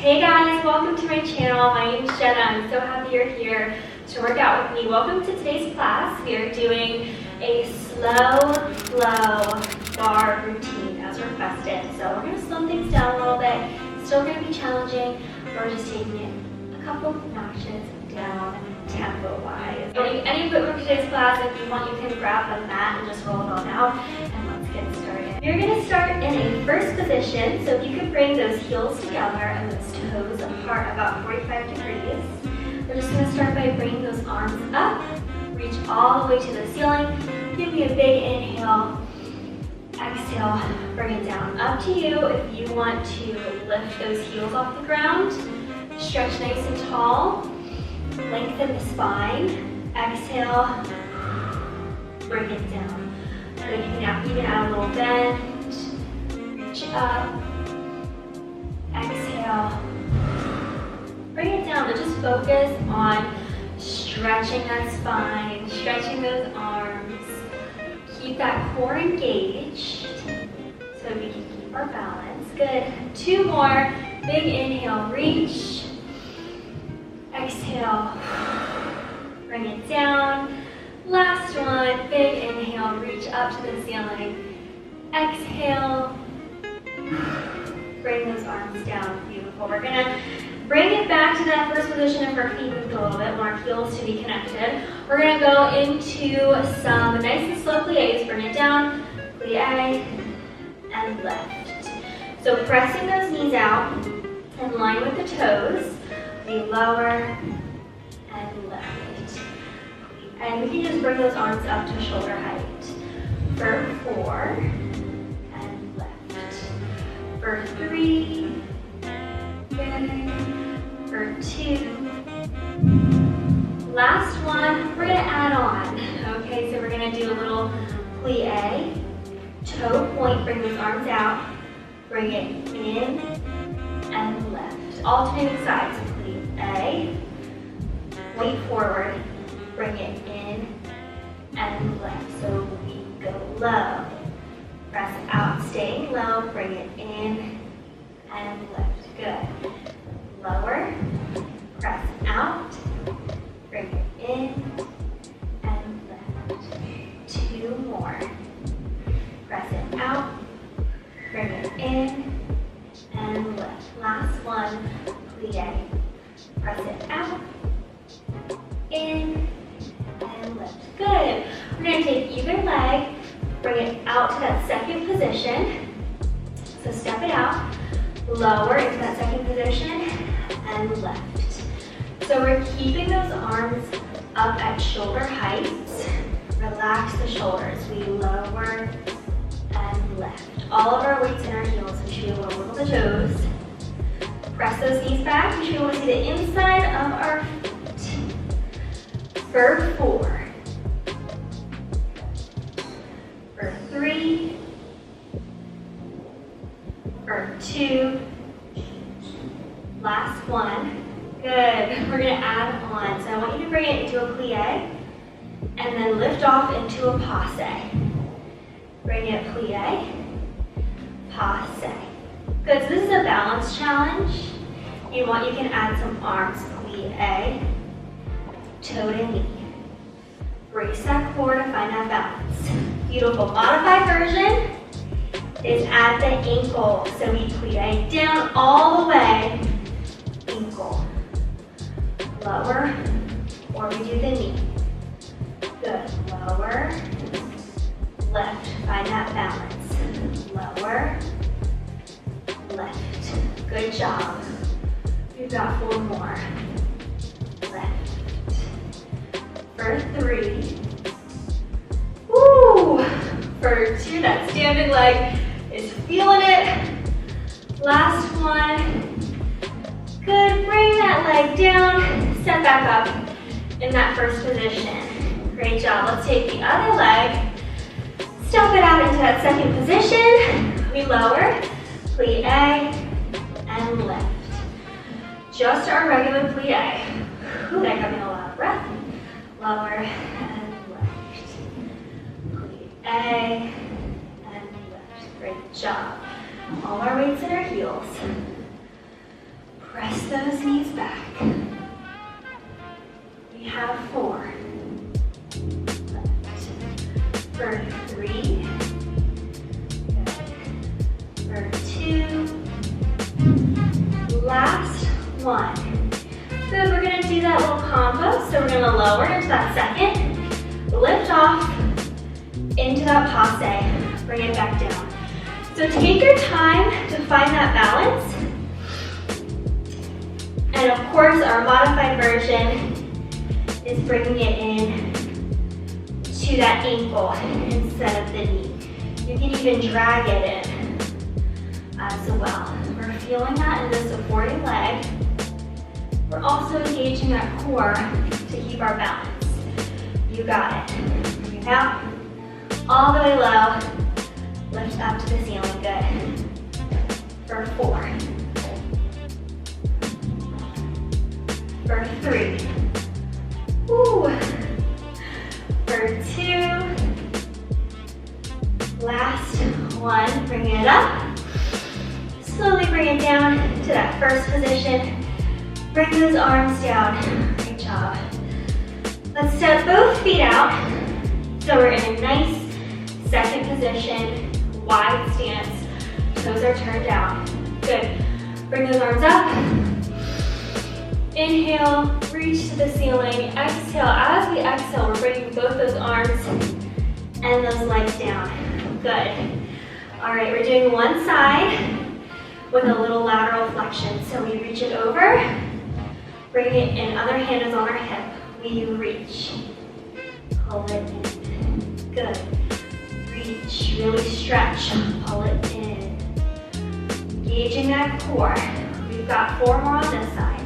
Hey guys, welcome to my channel. My name is Jenna. I'm so happy you're here to work out with me. Welcome to today's class. We are doing a slow bar routine as requested. So we're going to slow things down a little bit. Still going to be challenging. We're just taking it a couple notches down tempo-wise. Any equipment for today's class, if you want, you can grab the mat and just roll it on out. And let's get started. You're going to start in a first position. So if you could bring those heels together and those toes apart about 45 degrees. We're just going to start by bringing those arms up. Reach all the way to the ceiling. Give me a big inhale. Exhale, bring it down. Up to you if you want to lift those heels off the ground. Stretch nice and tall. Lengthen the spine. Exhale, bring it down. Good. You can now even add a little bend. Reach up. Exhale. Bring it down, but just focus on stretching that spine, stretching those arms. Keep that core engaged so we can keep our balance. Good. 2 more. Big inhale, reach. Exhale. Bring it down. Last one. Big inhale, reach up to the ceiling. Exhale. Bring those arms down. Beautiful. We're going to bring it back to that first position if our feet moved a little bit. Want our heels to be connected. We're going to go into some nice and slow pliés. Bring it down. Plié and lift. So pressing those knees out in line with the toes. We lower and lift. And we can just bring those arms up to shoulder height. For 4 and lift. For 3. Good. For 2. Last one, we're going to add on. Okay, so we're going to do a little plie. Toe point, bring those arms out. Bring it in and lift. Alternating sides. Plie. Point forward. Bring it in and lift. So we go low. Press out, staying low. Bring it in and lift. Good. Lower, press out, bring it in, and lift. 2 more. Press it out, bring it in, and lift. Last one, plie. Press it out, in, and lift. Good. We're going to take either leg, bring it out to that second position. So step it out, lower into that second position, and lift. So we're keeping those arms up at shoulder height. Relax the shoulders. We lower and lift. All of our weights in our heels. We should be able to wiggle the toes. Press those knees back. We should be able to see the inside of our feet. For 4. For 3. For 2. Last one. Good. We're going to add on. So I want you to bring it into a plie and then lift off into a passe. Bring it plie, passe. Good. So this is a balance challenge. If you want, you can add some arms. Plie, toe to knee. Brace that core to find that balance. Beautiful. Modified version is at the ankle. So we plie down all the way. Ankle. Lower, or we do the knee. Good. Lower, lift. Find that balance. Lower, lift. Good job. We've got 4 more. Lift. For 3. Woo! For 2, that standing leg is feeling it. Last one. Good, bring that leg down, step back up in that first position. Great job. Let's take the other leg, step it out into that second position. We lower, plie, and lift. Just our regular plie. Ooh, that got me a lot of breath. Lower and lift. Plie, and lift. Great job. All our weights in our heels. those knees back. We have 4. Left. For 3. Good. For 2. Last 1. Good, we're gonna do that little combo. So we're gonna lower into that second, lift off into that passe, bring it back down. So take your time to find that balance. And of course, our modified version is bringing it in to that ankle instead of the knee. You can even drag it in as well. We're feeling that in the supporting leg. We're also engaging that core to keep our balance. You got it. Bring it out, all the way low, lift up to the ceiling, good. For 4. For 3. Woo. For 2. Last 1, bring it up. Slowly bring it down to that first position. Bring those arms down. Great job. Let's step both feet out. So we're in a nice second position, wide stance. Toes are turned down. Good. Bring those arms up. Inhale, reach to the ceiling. Exhale. As we exhale, we're bringing both those arms and those legs down. Good. All right, we're doing one side with a little lateral flexion. So we reach it over. Bring it in, other hand is on our hip. We reach, pull it in. Good. Reach, really stretch, pull it in. Engaging that core. We've got 4 more on this side.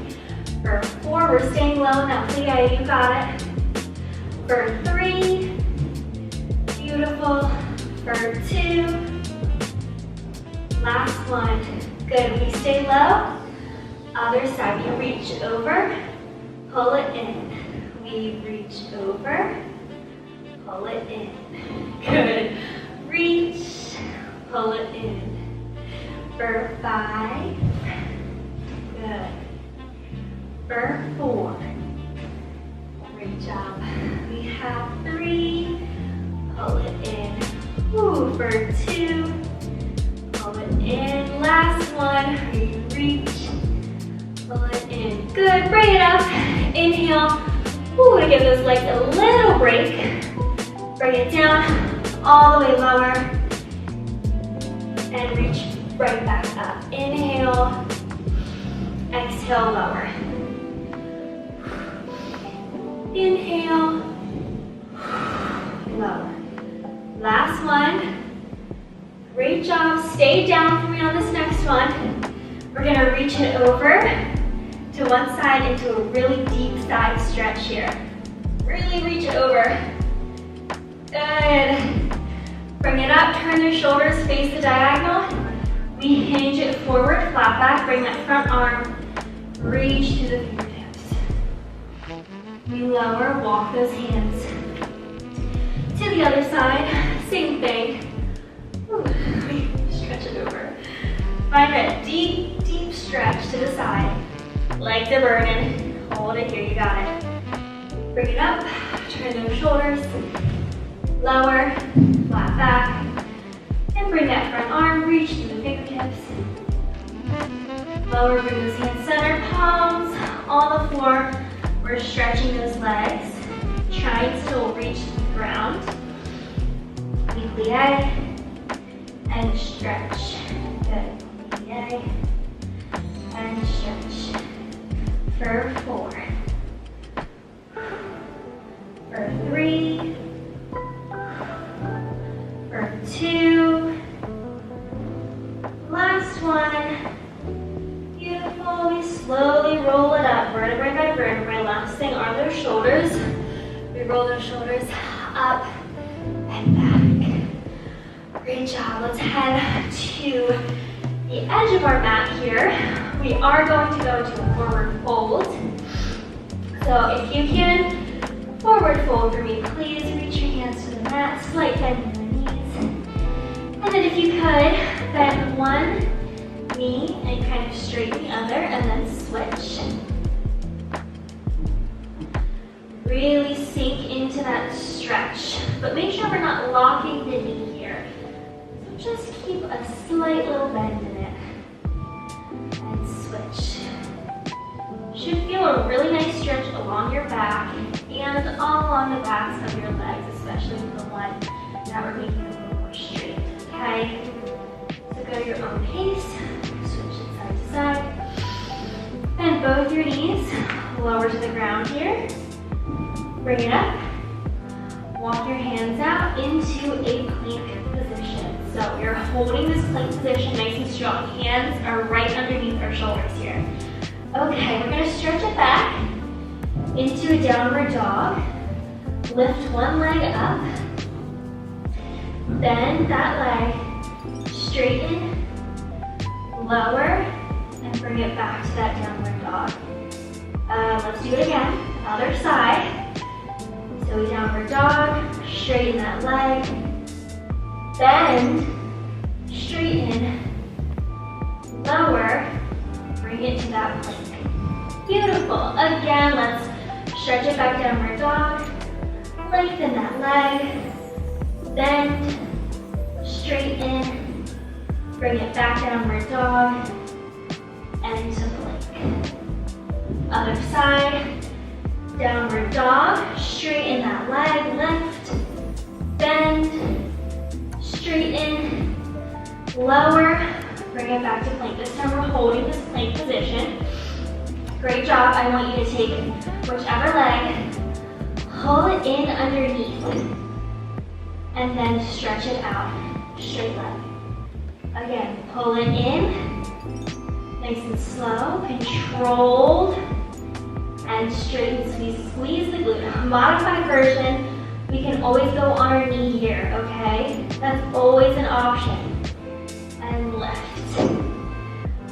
For 4, we're staying low in that plie, you got it. For 3, beautiful. For 2, last 1. Good, we stay low. Other side, we reach over, pull it in. We reach over, pull it in. Good. Reach, pull it in. For 5. Good. For 4. Great job. We have 3. Pull it in. Ooh, for 2. Pull it in. Last 1. We reach. Pull it in. Good. Bring it up. Inhale. Ooh, to give those legs a little break. Bring it down, all the way lower. And reach right back up. Inhale. Exhale, lower. Inhale. Lower. Last one. Great job. Stay down for me on this next one. We're gonna reach it over to one side into a really deep side stretch here. Really reach it over. Good. Bring it up, turn your shoulders, face the diagonal. We hinge it forward, flat back, bring that front arm, reach to the fingertips. We lower, walk those hands to the other side. Same thing. Ooh, we stretch it over. Find that deep, deep stretch to the side. Legs are burning. Hold it here, you got it. Bring it up, turn those shoulders, lower, flat back, and bring that front arm, reach to the fingertips. Lower, bring those hands centered, palms on the floor. We're stretching those legs. Try and still reach to the ground. Plie and stretch. Good. Plie and stretch. For 4. For 3. For 2. Last one. Beautiful. We slowly roll it up, vertebrae by vertebrae. Last thing are those shoulders. We roll those shoulders up and back. Great job. Let's head to the edge of our mat here. We are going to go to a forward fold. So if you can, forward fold for me, please. Reach your hands to the mat, slight bend in the knees. And then if you could, bend one knee and kind of straighten the other, and then switch. that stretch, but make sure we're not locking the knee here. So just keep a slight little bend in it. And switch. Should feel a really nice stretch along your back and all along the backs of your legs, especially the one that we're making a little more straight, okay? So go at your own pace, switch it side to side. Bend both your knees, lower to the ground here. Bring it up. Walk your hands out into a plank position. So you're holding this plank position nice and strong. Hands are right underneath our shoulders here. Okay, we're gonna stretch it back into a downward dog. Lift one leg up. Bend that leg, straighten, lower, and bring it back to that downward dog. Let's do it again, other side. So downward dog, straighten that leg, bend, straighten, lower, bring it to that plank. Beautiful. Again, let's stretch it back, downward dog, lengthen that leg, bend, straighten, bring it back, downward dog, and to plank. Other side. Downward dog, straighten that leg, lift, bend, straighten, lower, bring it back to plank. This time we're holding this plank position. Great job. I want you to take whichever leg, pull it in underneath, and then stretch it out, straight leg. Again, pull it in, nice and slow, controlled, and straighten, squeeze the glute. Modified version, we can always go on our knee here, okay? That's always an option. And lift.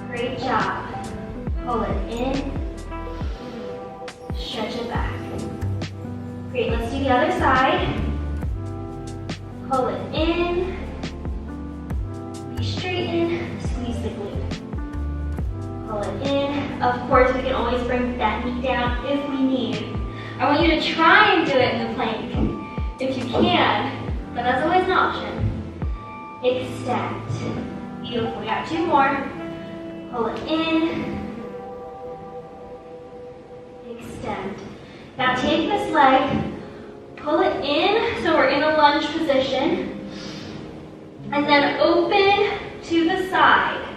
Great job. Pull it in, stretch it back. Great, let's do the other side. Pull it in, straighten, squeeze the glute. Pull it in. Of course, we can always bring that knee down if we need. I want you to try and do it in the plank if you can, but that's always an option. Extend. Beautiful. We got two more. Pull it in. Extend. Now take this leg, pull it in, so we're in a lunge position, and then open to the side.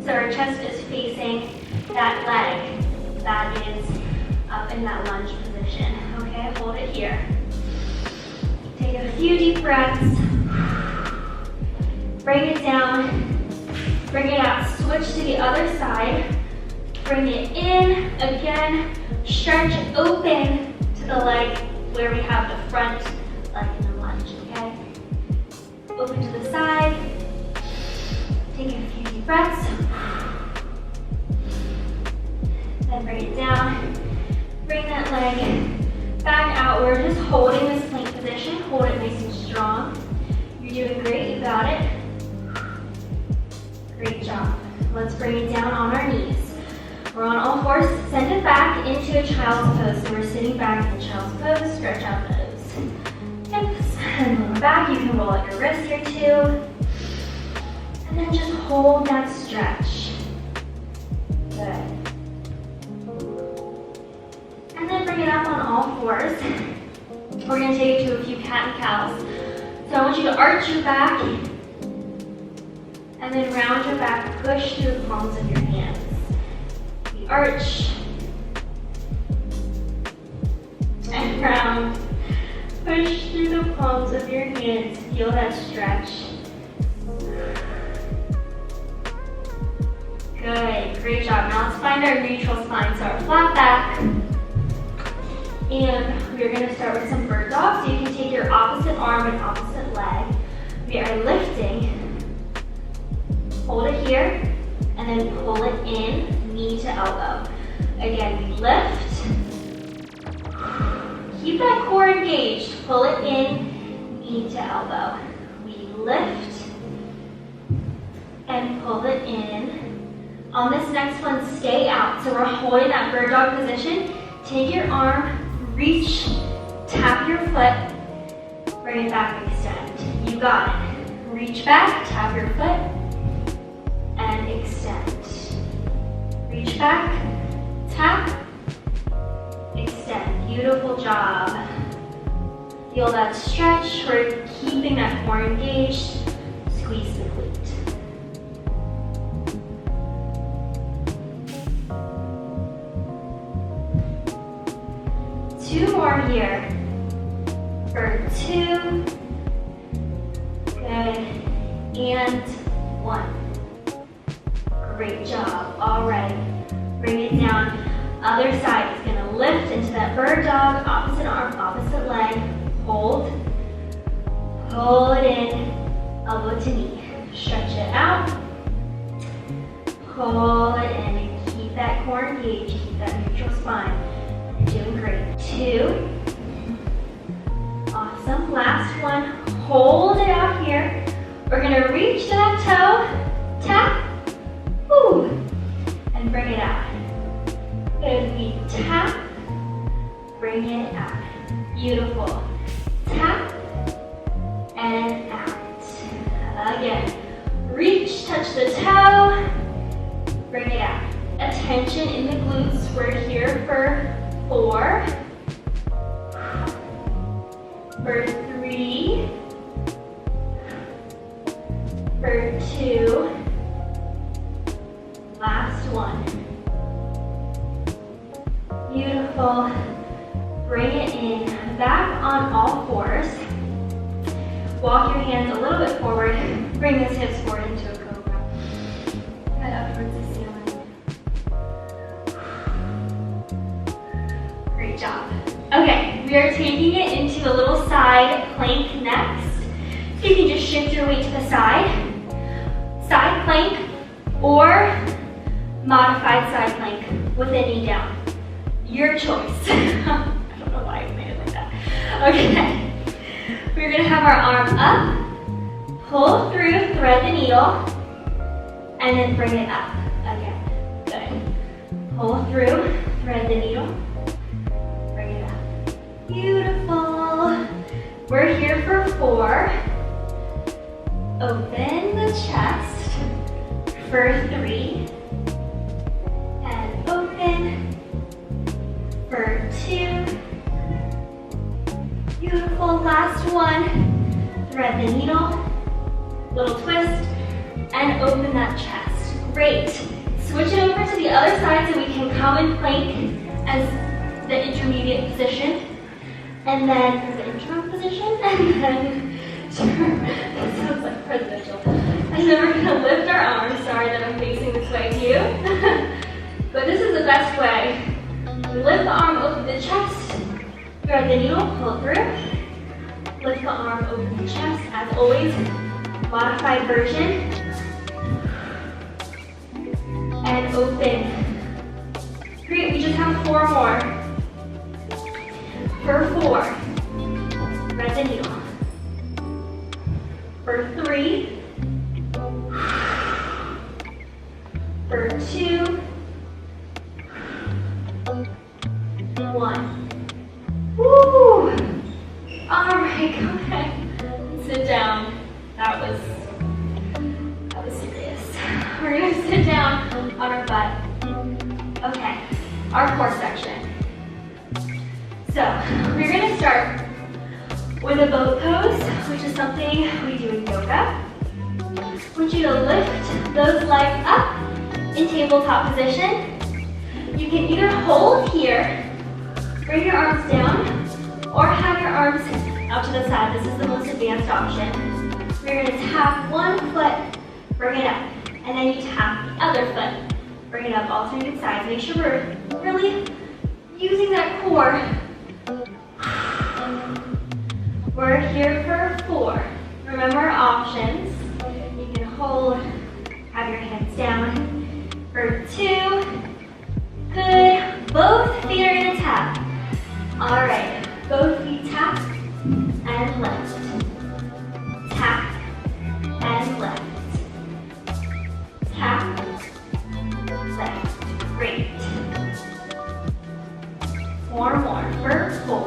So our chest is facing that leg that is up in that lunge position. Okay, hold it here. Take a few deep breaths. Bring it down. Bring it out. Switch to the other side. Bring it in. Again, stretch open to the leg where we have the front leg in the lunge. Okay? Open to the side. Take a few deep breaths. Then bring it down. Bring that leg back out. We're just holding this plank position. Hold it nice and strong. You're doing great. You got it. Great job. Let's bring it down on our knees. We're on all fours. Send it back into a child's pose. So we're sitting back in child's pose. Stretch out those hips and lower back. You can roll out your wrists here too. And then just hold that stretch. Good. And then bring it up on all fours. We're going to take it to a few cat and cows. So I want you to arch your back and then round your back, push through the palms of your hands. We arch and round, push through the palms of your hands. Feel that stretch. Good, great job. Now let's find our neutral spine. So our flat back. And we're going to start with some bird dog. So you can take your opposite arm and opposite leg. We are lifting. Hold it here, and then pull it in, knee to elbow. Again, we lift. Keep that core engaged. Pull it in, knee to elbow. We lift and pull it in. On this next one, stay out. So we're holding that bird dog position. Take your arm, reach Tap your foot, bring it back, extend. You got it. Reach back, tap your foot, and extend. Reach back, tap, extend. Beautiful job. Feel that stretch. We're keeping that core engaged. Squeeze the glute. 2 more here. For 2. Good. And 1. Great job. All right. Bring it down. Other side is going to lift into that bird dog. Opposite arm, opposite leg. Hold. Pull it in. Elbow to knee. Stretch it out. Pull it in. Keep that core engaged. Keep that neutral spine. You're doing great. 2. Awesome. Last one. Hold it out here. We're going to reach to that toe. Tap. Woo. And bring it out. Good. We tap. Bring it out. Beautiful. Tap. And out. Again. Reach, touch the toe. Bring it out. Attention in the glutes. We're here for 4. For 3. For 2. Last one. Beautiful. Bring it in. Back on all 4s. Walk your hands a little bit forward. Bring those hips forward into a cobra. Head up towards the ceiling. Great job. Okay, we are taking it into a little side plank next. So you can just shift your weight to the side. Side plank or modified side plank with a knee down. Your choice. I don't know why I made it like that. Okay. We're going to have our arm up, pull through, thread the needle, and then bring it up again. Good. Pull through, thread the needle, bring it up. Beautiful. We're here for 4. Open the chest for 3. And open for 2. Beautiful. Last one. Thread the needle. Little twist. And open that chest. Great. Switch it over to the other side so we can come in plank as the intermediate position. And then the interim position. And then that sounds like presidential. And then we're going to lift our arms. Sorry that I'm facing this way to you. But this is the best way. Lift the arm, open the chest. Thread the needle, pull through. Lift the arm, open the chest. As always, modified version. And open. Great, we just have 4 more. For 4, thread the needle. For 3. For 2. 1. Woo! Alright, go ahead. Sit down. That was serious. We're gonna sit down on our butt. Okay, our core section. So, we're gonna start with a boat pose, which is something we do in yoga. I want you to lift those legs up in tabletop position. You can either hold here, bring your arms down, or have your arms out to the side. This is the most advanced option. We're going to tap one foot, bring it up, and then you tap the other foot, bring it up, alternating sides. Make sure we're really using that core. We're here for 4. Remember our options. You can hold, have your hands down. For 2. Good. Both feet are going to tap. All right. Both feet tap and lift. Tap and lift. Tap, lift. Great. 4 more for 4.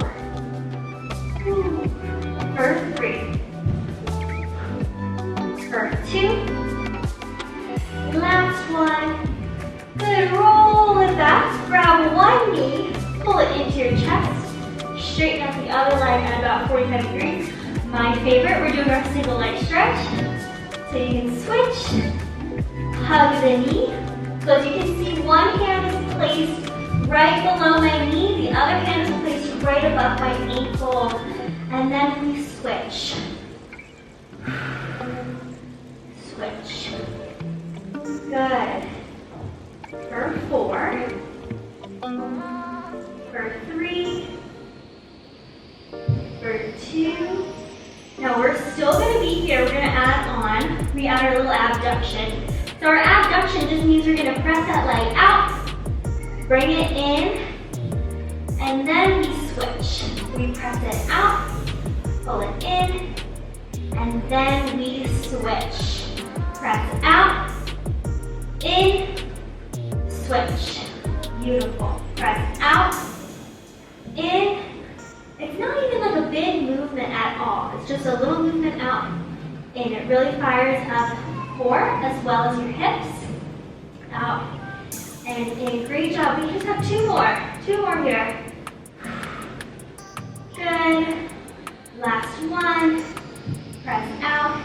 straighten out the other leg at about 45 degrees. My favorite, we're doing our single leg stretch. So you can switch, hug the knee. So as you can see, one hand is placed right below my knee, the other hand is placed right above my ankle, and then we switch. Switch. Good. For 4. For 3. For 2. Now we're still going to be here. We're going to we add our little abduction. So our abduction just means we're going to press that leg out, bring it in, and then we switch. We press it out, pull it in, and then we switch. Press out, in, switch. Beautiful. Press out, in. It's not even like a big movement at all. It's just a little movement out, in. It really fires up core as well as your hips. Out, and in. Great job. We just have 2 more. 2 more here. Good. Last one. Press out.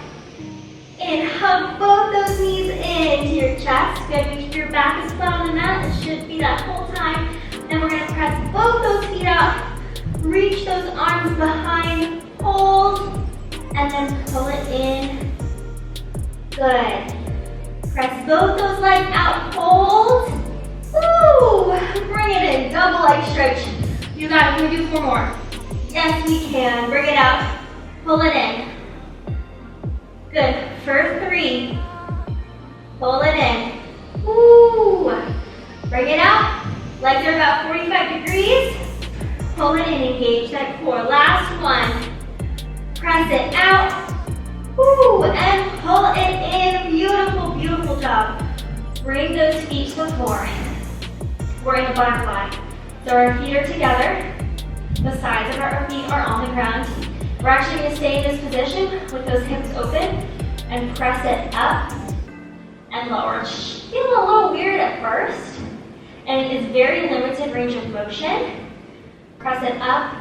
And hug both those knees into your chest. Good. Make sure your back is flat on the mat. It should be that whole time. Then we're going to press both those feet out. Reach those arms behind. Hold. And then pull it in. Good. Press both those legs out. Hold. Woo! Bring it in. Double leg stretch. You got it. Can we do 4 more? Yes, we can. Bring it out. Pull it in. Good. For 3. Pull it in. Woo! Bring it out. Legs are about 45 degrees. Pull it in. Engage that core. Last one. Press it out. Woo! And pull it in. Beautiful, beautiful job. Bring those feet to the floor. We're in a butterfly. So our feet are together. The sides of our feet are on the ground. We're actually going to stay in this position with those hips open and press it up and lower. It's feeling a little weird at first, and it is very limited range of motion. Press it up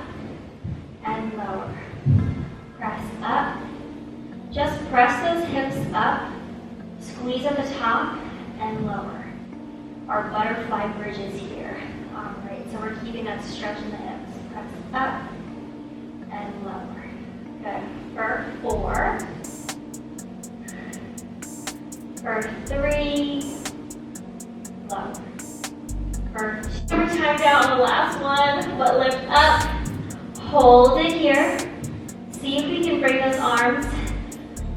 and lower. Press up. Just press those hips up. Squeeze at the top and lower. Our butterfly bridges here. All right, so we're keeping that stretch in the hips. Press up and lower. Good. For 4. For 3. Lower. For 2. We're timed out on the last one, but lift up. Hold it here. See if we can bring those arms,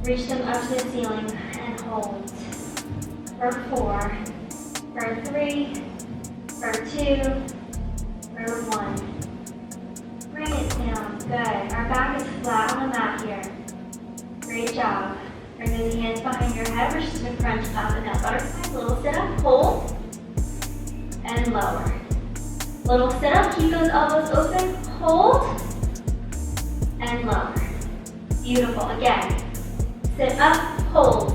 reach them up to the ceiling, and hold. For 4. For 3. For 2. For 1. Bring it down. Good. Our back is flat on the mat here. Great job. Bring those hands behind your head. We're just going to crunch up in that butterfly. Little sit up. Hold. And lower. Little sit up. Keep those elbows open. Hold. And lower. Beautiful. Again. Sit up. Hold.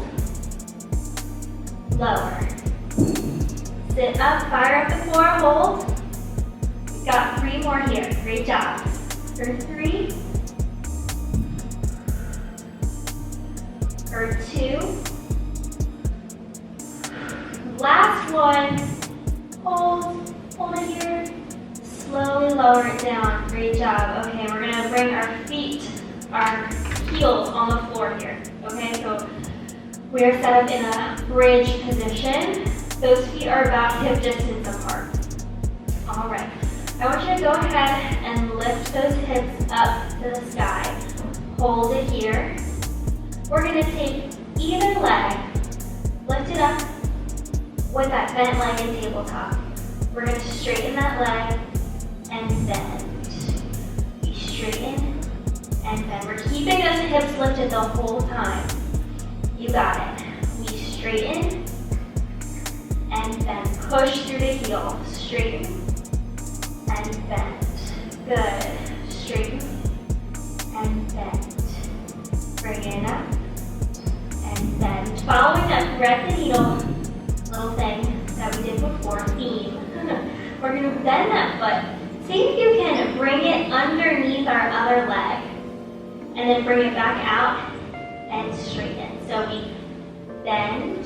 Lower. Sit up. Fire up the core. Hold. We've got 3 more here. Great job. For 3. For 2. Last one. Hold. Hold it here. Slowly lower it down. Great job. Okay, we're going to bring our feet, our heels on the floor here. Okay, so we are set up in a bridge position. Those feet are about hip distance apart. All right. I want you to go ahead and lift those hips up to the sky. Hold it here. We're going to take either leg, lift it up with that bent leg and tabletop. We're going to straighten that leg and bend. We straighten and bend. We're keeping those hips lifted the whole time. You got it. We straighten and bend. Push through the heel. Straighten and bend. Good. Straighten and bend. Bring it up and bend. Following that thread the needle little thing that we did before, theme. We're going to bend that foot See if you can bring it underneath our other leg. And then bring it back out and straighten. So we bend,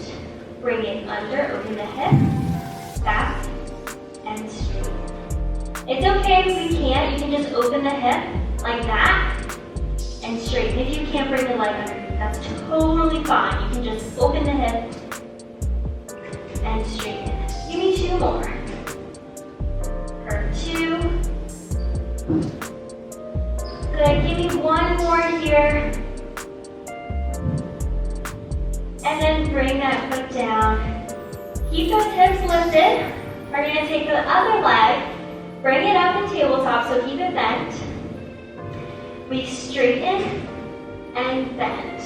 bring it under, open the hip, back, and straighten. It's okay if you can't, you can just open the hip like that and straighten. If you can't bring the leg underneath, that's totally fine. You can just open the hip and straighten. Give me 2 more. For 2. Good, give me 1 more here. And then bring that foot down. Keep those hips lifted. We're gonna take the other leg, bring it up in tabletop, so keep it bent. We straighten and bend.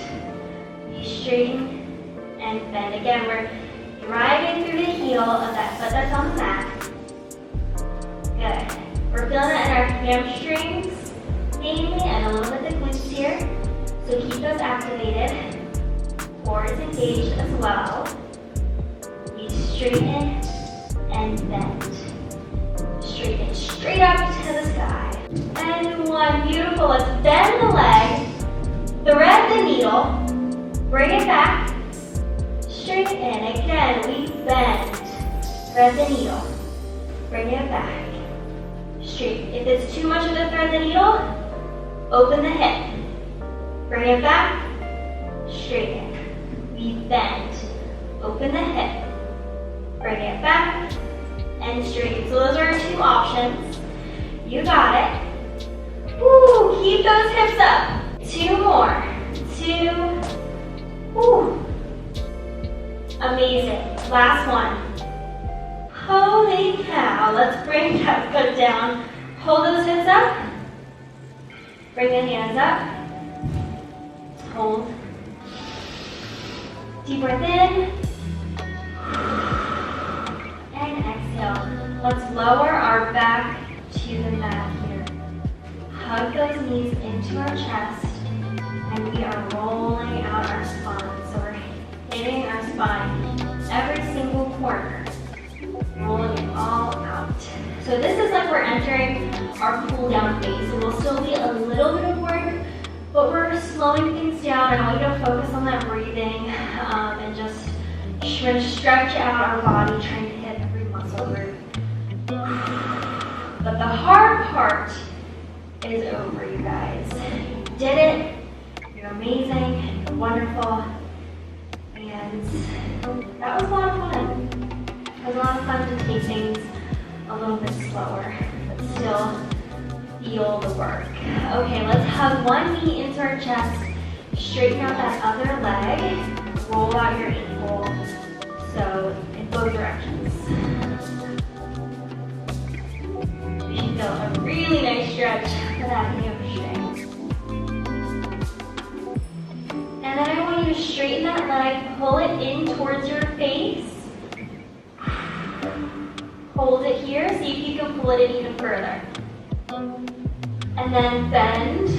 We straighten and bend. Again, we're driving through the heel of that foot that's on the mat. Good. We're feeling that in our hamstrings, mainly, and a little bit the glutes here. So keep those activated. Core is engaged as well. We straighten and bend. Straighten straight up to the sky. And 1, beautiful. Let's bend the leg, thread the needle, bring it back, straighten. Again, we bend, thread the needle, bring it back, straighten. If it's too much of a thread the needle, open the hip, bring it back, straighten. We bend, open the hip, bring it back, and straighten. So those are our 2 options. You got it. Woo, keep those hips up. 2 more. 2. Woo. Amazing. Last one. Holy cow. Let's bring that foot down. Hold those hips up. Bring the hands up. Hold. Deep breath in. And exhale. Let's lower our back to the mat here. Hug those knees into our chest, and we are rolling out our spine. So we're hitting our spine every single corner, rolling it all out. So this is like we're entering our cool down phase. So we'll still be a little bit of work, but we're slowing things down. I want you to focus on that breathing and just we're going to stretch out our body, trying to hit every muscle group. But the hard part is over, you guys. You did it. You're amazing. You're wonderful. And that was a lot of fun. It was a lot of fun to take things a little bit slower, but still feel the work. Okay, let's hug one knee into our chest. Straighten out that other leg. Roll out your ankle. So in both directions. You should feel a really nice stretch for that hamstring. And then I want you to straighten that leg, pull it in towards your face. Hold it here, see if you can pull it in even further. And then bend.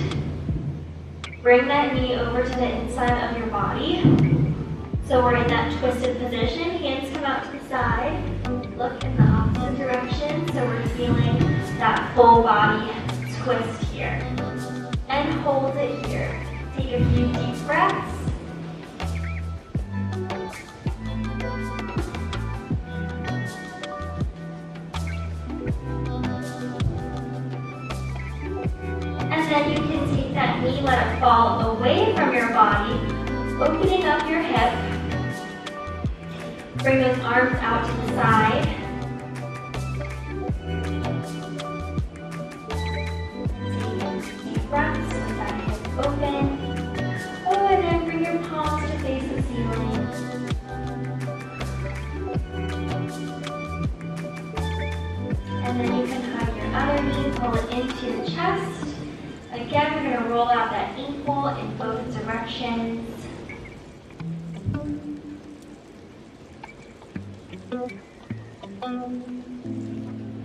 Bring that knee over to the inside of your body. So we're in that twisted position. Hands come out to the side. Look in the opposite direction. So we're feeling that full body twist here. And hold it here. Take a few deep breaths. And then you can take that knee, let it fall away from your body, opening up your hip. Bring those arms out to the side. Take deep breaths with that hip open. Oh, and then bring your palms to face the ceiling. And then you can hug your other knee, pull it into the chest. Again, we're going to roll out that ankle in both directions.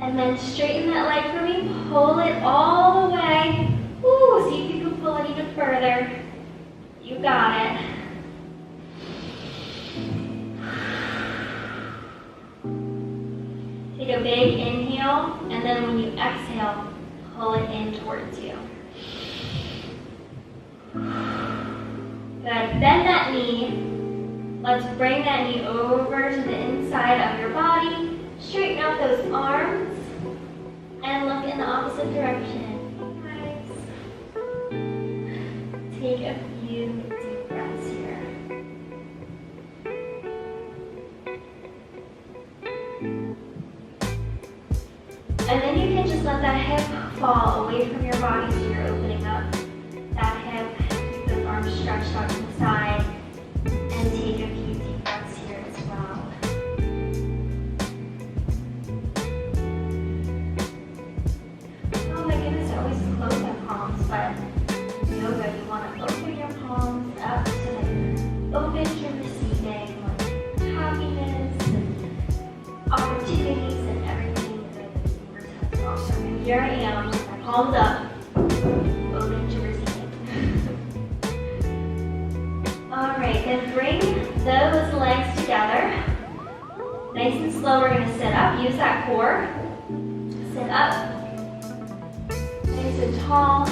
And then straighten that leg for me, pull it all the way. Ooh, see if you can pull it even further. You got it. Take a big inhale, and then when you exhale, pull it in towards you. Good. Bend that knee. Let's bring that knee over to the inside of your body. Straighten out those arms and look in the opposite direction. Nice. Take a few deep breaths here. And then you can just let that hip fall away from your body so you're opening up that hip. Keep those arms stretched out to the side. And take a few deep breaths here as well. Oh my goodness, I always close my palms, but in yoga you want to open your palms up so that you're open to receiving like happiness and opportunities and everything that the universe has to offer. And here I am with my palms up, open to receiving. Alright, then bring those legs together. Nice and slow, we're going to sit up. Use that core. Sit up. Nice and tall.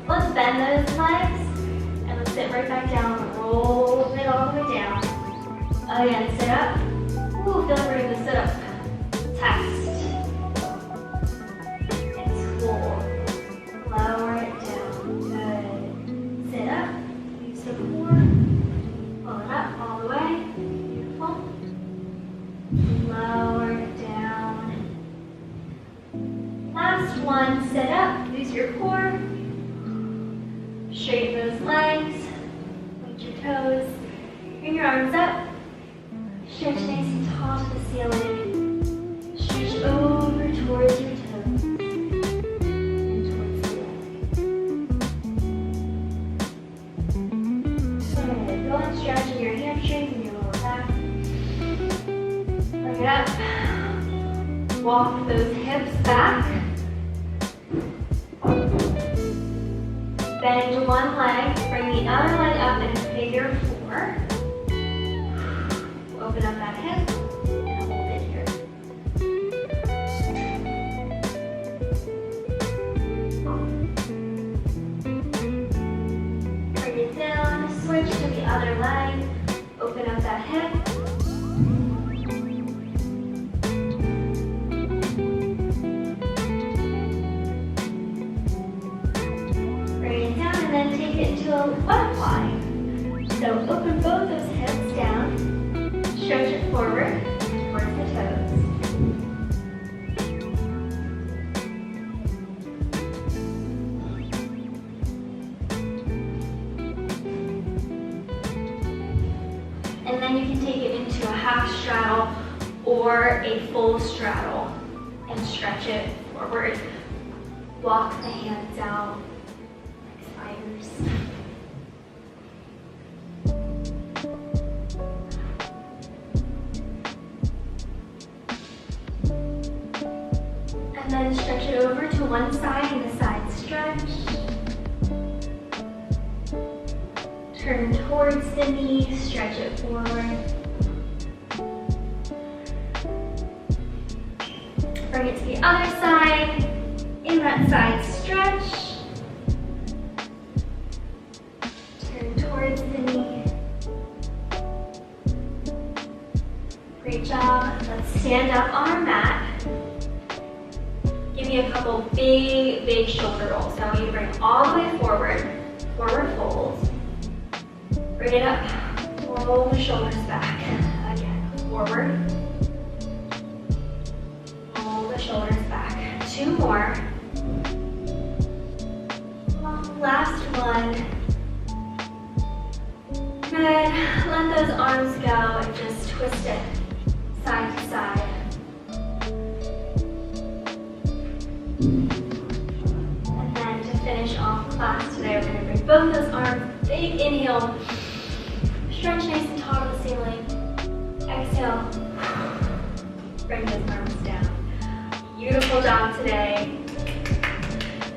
Let's bend those legs. And let's sit right back down. Roll it all the way down. Again, sit up. Ooh, feel free to sit up. Test. And hold. Lower it down. Good. Sit up. Use the core. Pull it up all the way. Beautiful. Lower it down. Last one, sit up. Use your core. Straighten those legs. Point your toes. Bring your arms up. Stretch nice and tall to the ceiling. Stretch over towards your toes. And towards the leg. Good. Go and stretch in your hamstrings and your lower back. Bring it up. Walk those hips back. Bend one leg. Bring the other leg up in figure 4. Open up that hip and hold it here. Bring it down. Switch to the other leg. Open up that hip. And then take it to a butterfly. So open both those hips down, stretch it forward towards the toes. And then you can take it into a half straddle or a full straddle and stretch it forward. Walk the hands out. And then stretch it over to one side in a side stretch. Turn towards the knee, stretch it forward. Bring it to the other side in that side stretch. Towards the knee. Great job. Let's stand up on our mat. Give me a couple big shoulder rolls. Now I want you to bring all the way forward fold. Bring it up. Roll the shoulders back. Again, forward. Roll the shoulders back. 2 more. Last one. Good. Let those arms go and just twist it side to side. And then to finish off class today, we're going to bring both those arms. Big inhale. Stretch nice and tall to the ceiling. Exhale. Bring those arms down. Beautiful job today.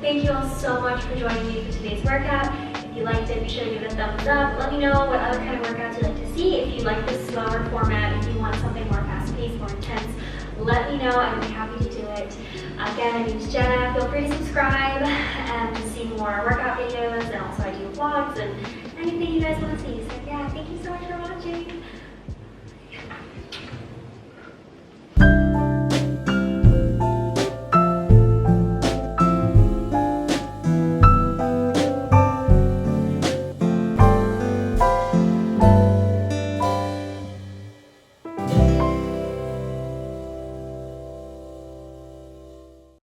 Thank you all so much for joining me for today's workout. If you liked it, be sure to give it a thumbs up. Let me know what other kind of workouts you'd like to see. If you like this slower format, if you want something more fast-paced, more intense, let me know. I'd be happy to do it. Again, my name is Jenna. Feel free to subscribe and to see more workout videos, and also I do vlogs and anything you guys want to see.